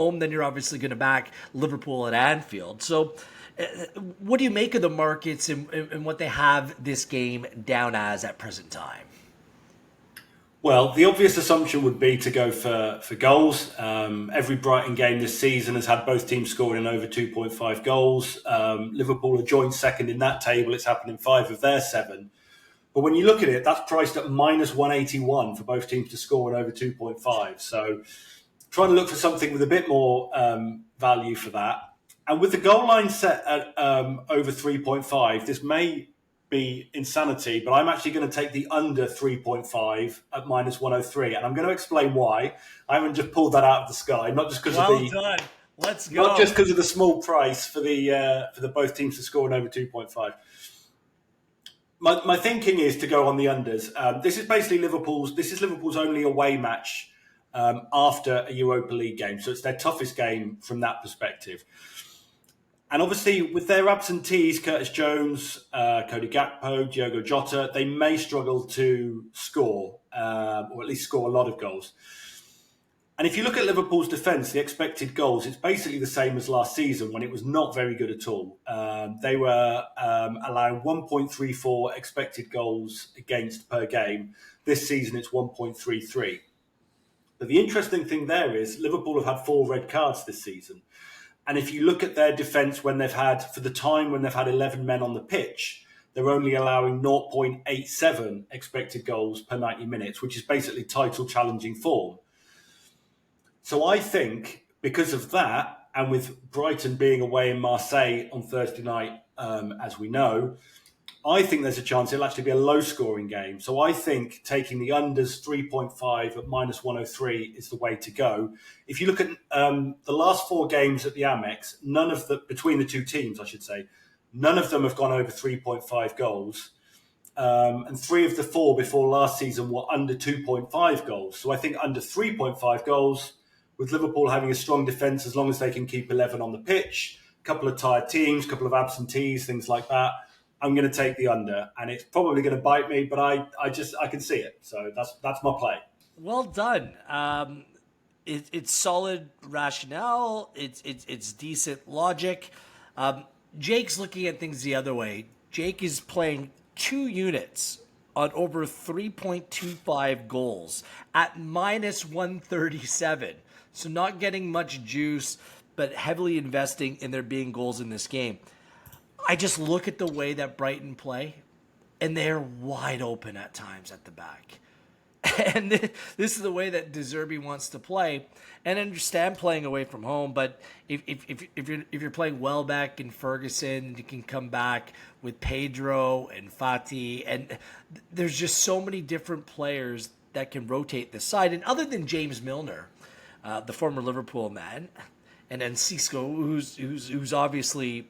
home, then you're obviously going to back Liverpool at Anfield. So, what do you make of the markets and what they have this game down as at present time? Well, the obvious assumption would be to go for goals. Every Brighton game this season has had both teams scoring over 2.5 goals. Liverpool are joint second in that table. It's happened in 5 of their 7. But when you look at it, that's priced at minus 181 for both teams to score in over 2.5. So trying to look for something with a bit more value for that. And with the goal line set at over 3.5, this may be insanity, but I'm actually going to take the under 3.5 at minus 103. And I'm going to explain why. I haven't just pulled that out of the sky, not just because of Well the done. Let's not go. just because of the small price for the both teams to score in over 2.5. My thinking is to go on the unders. This is basically Liverpool's. This is Liverpool's only away match after a Europa League game, so it's their toughest game from that perspective. And obviously, with their absentees, Curtis Jones, Cody Gakpo, Diogo Jota, they may struggle to score, or at least score a lot of goals. And if you look at Liverpool's defence, the expected goals, it's basically the same as last season when it was not very good at all. They were allowing 1.34 expected goals against per game. This season, it's 1.33. But the interesting thing there is Liverpool have had 4 red cards this season. And if you look at their defence when they've had, for the time when they've had 11 men on the pitch, they're only allowing 0.87 expected goals per 90 minutes, which is basically title challenging form. So I think because of that, and with Brighton being away in Marseille on Thursday night, as we know, I think there's a chance it'll actually be a low-scoring game. So I think taking the unders 3.5 at minus 103 is the way to go. If you look at the last 4 games at the Amex, between the two teams, I should say, none of them have gone over 3.5 goals. And 3 of the 4 before last season were under 2.5 goals. So I think under 3.5 goals, with Liverpool having a strong defence, as long as they can keep 11 on the pitch, a couple of tired teams, a couple of absentees, things like that, I'm going to take the under, and it's probably going to bite me, but I can see it. So that's my play. Well done. It's solid rationale. It's decent logic. Jake's looking at things the other way. Jake is playing 2 units on over 3.25 goals at minus 137. So not getting much juice, but heavily investing in there being goals in this game. I just look at the way that Brighton play, and they're wide open at times at the back. And this is the way that De Zerbi wants to play. And I understand playing away from home, but if you're playing Welbeck and Ferguson, you can come back with Pedro and Fati, and there's just so many different players that can rotate the side. And other than James Milner, the former Liverpool man, and then Cisco, who's obviously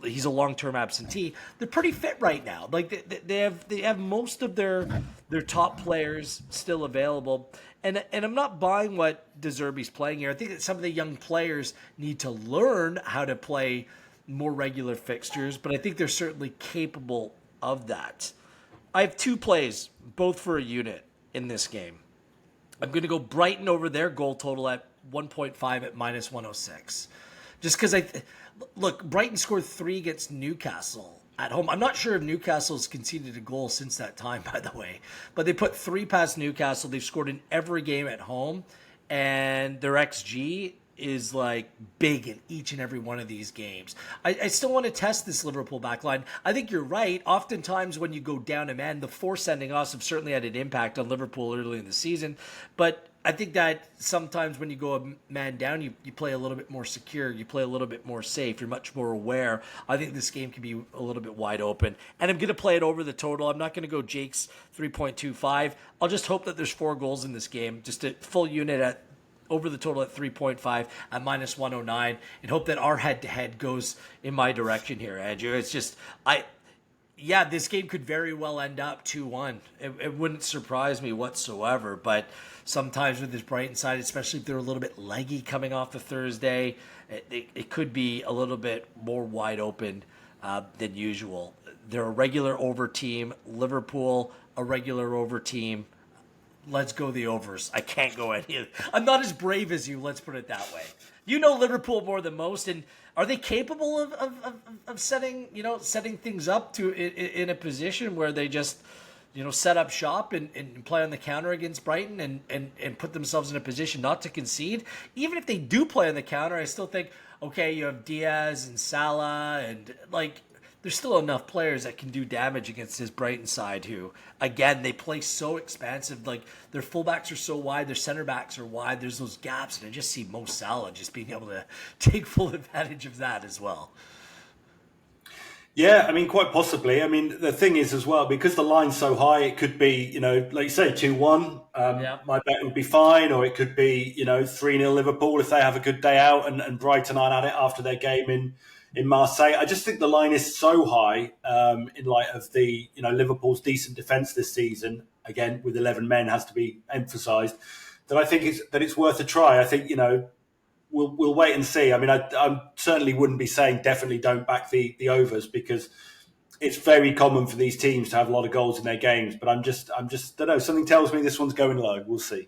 he's a long-term absentee. They're pretty fit right now. Like they have most of their top players still available. And I'm not buying what De Zerbi's playing here. I think that some of the young players need to learn how to play more regular fixtures, but I think they're certainly capable of that. I have 2 plays, both for a unit in this game. I'm going to go Brighton over their goal total at 1.5 at minus 106. Just because look, Brighton scored 3 against Newcastle at home. I'm not sure if Newcastle's conceded a goal since that time, by the way. But they put 3 past Newcastle. They've scored in every game at home. And their XG is like big in each and every one of these games. I still want to test this Liverpool backline. I think you're right. Oftentimes when you go down a man, the 4 sending offs have certainly had an impact on Liverpool early in the season. But I think that sometimes when you go a man down, you play a little bit more secure. You play a little bit more safe. You're much more aware. I think this game can be a little bit wide open. And I'm going to play it over the total. I'm not going to go Jake's 3.25. I'll just hope that there's 4 goals in this game. Just a full unit at over the total at 3.5 at minus 109, and hope that our head-to-head goes in my direction here, Andrew. It's just, this game could very well end up 2-1. It wouldn't surprise me whatsoever, but sometimes with this Brighton side, especially if they're a little bit leggy coming off the Thursday, it could be a little bit more wide open than usual. They're a regular over team. Liverpool, a regular over team. let's go the overs. I can't go any. I'm not as brave as you. Let's put it that way. You know Liverpool more than most, and are they capable of setting things up to in a position where they just set up shop and play on the counter against Brighton and put themselves in a position not to concede? Even if they do play on the counter, I still think, okay, you have Diaz and Salah and there's still enough players that can do damage against this Brighton side who, again, they play so expansive. Like, their fullbacks are so wide, their center backs are wide. There's those gaps, and I just see Mo Salah just being able to take full advantage of that as well. Yeah, I mean, quite possibly. I mean, the thing is as well, because the line's so high, it could be, like you say, 2-1. Yeah. My bet would be fine, or it could be, 3-0 Liverpool if they have a good day out and Brighton aren't at it after their game in Marseille. I just think the line is so high in light of the, Liverpool's decent defence this season, again, with 11 men has to be emphasised, that I think it's worth a try. I think, we'll wait and see. I mean, I certainly wouldn't be saying definitely don't back the overs, because it's very common for these teams to have a lot of goals in their games. But I'm just don't know. Something tells me this one's going low. We'll see.